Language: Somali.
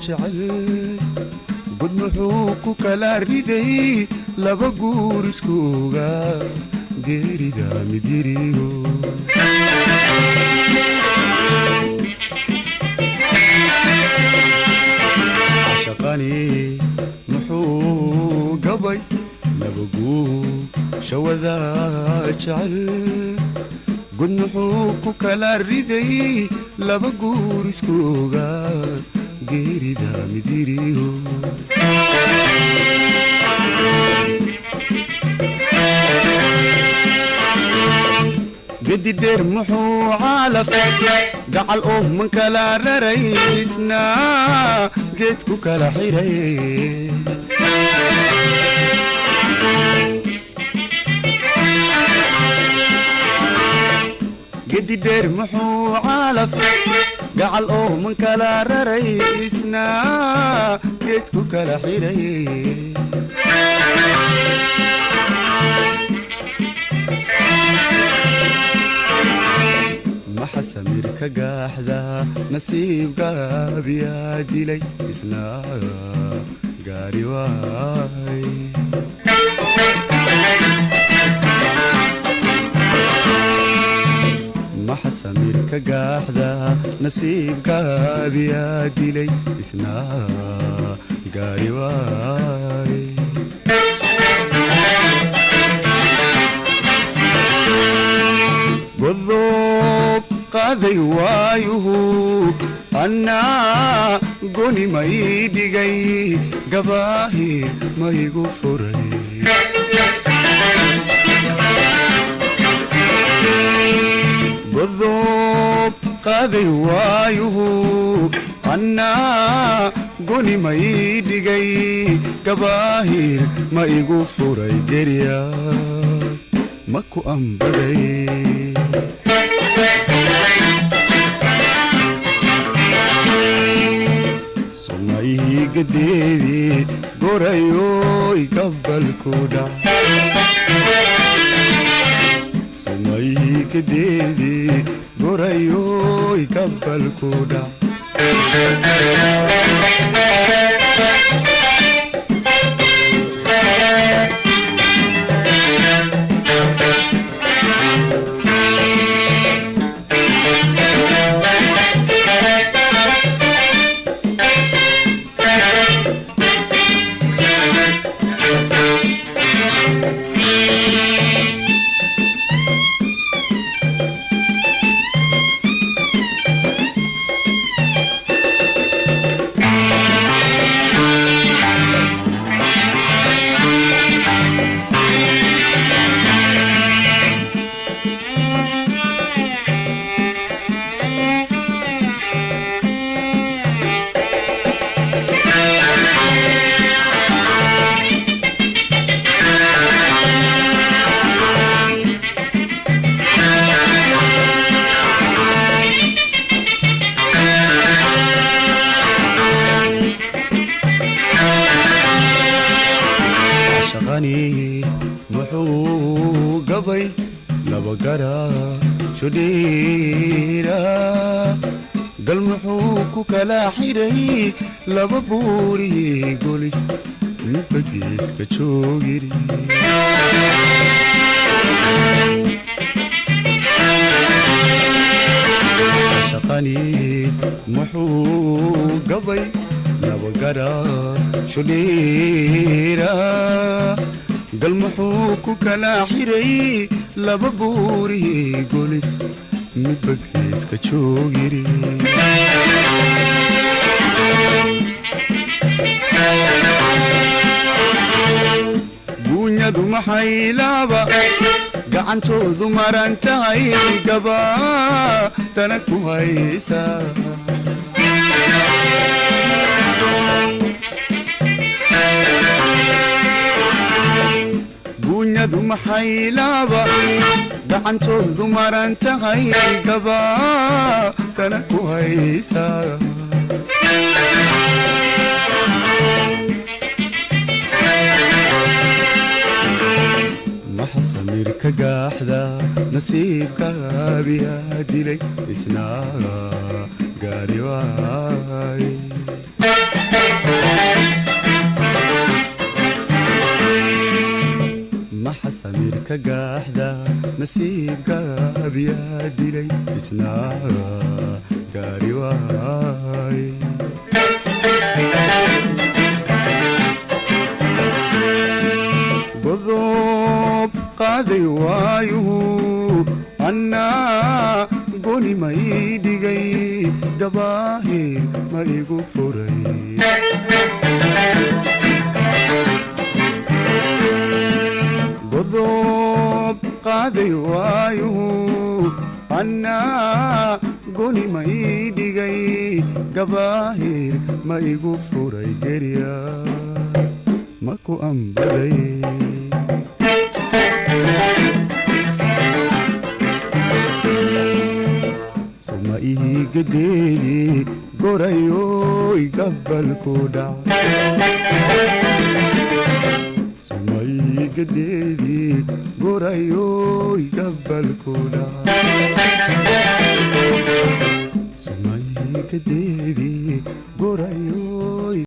jecel god muxuu ku kala riday laba guur iskuuga geerida midiriyo shaqani muxuu gabay laba guur shawada jecel god muxuu ku kala riday laba guur iskuuga geerida midiriyo gedi dheer muxuu caalaf gacal oo man kala raraysna geed ku kala xiray gedi dheer muxuu caalaf gacal oo man kala raraysna geed ku kala xiray maxa samir ka gaaxda nasiibka biyaa dilay isna gaari waay maxa samir ka gaaxda nasiibka biyaa dilay isna gaari waay godob qaaday waayuhu annaa goni may dhigay gabaahir maygu furay godob qaaday waayuhu annaa goni may dhigay gabaahir ma igu furay gerya ma ku ambaday somayhi gadeedii gorayoy gabalku dhac somayhi gadeedii gorayoy gabalku dhac muxuu gabay laba gara shudhiira gal muxuu ku kala xiray laba buuri golis midba geeska joogiri shaqani muxuu gabay laba gara shudhiira gal muxuu ku kala xiray laba buuri golis midba geeska joogiri guunyadu maxay laaba gacantoodu maran tahay gaba tana ku haysa guunyadu maxay laaba gacantoodu maran tahay gaba tana ku haysa maxa samir ka gaaxda nasiibka biyaa dilay isna gaari waay كقاحدة نسيب قابيا دلي اسنا قاري واي بضوب قاضي وايو أنا قولي ما يدقي دباهير ما يقفري بضوب قاضي وايو أنا قولي ما يدقي دباهير ما يقفري قريا ماكو أنبلي سما قديدي قريو يقبل كودا سما قديدي قريو يقبل كودا سما قديدي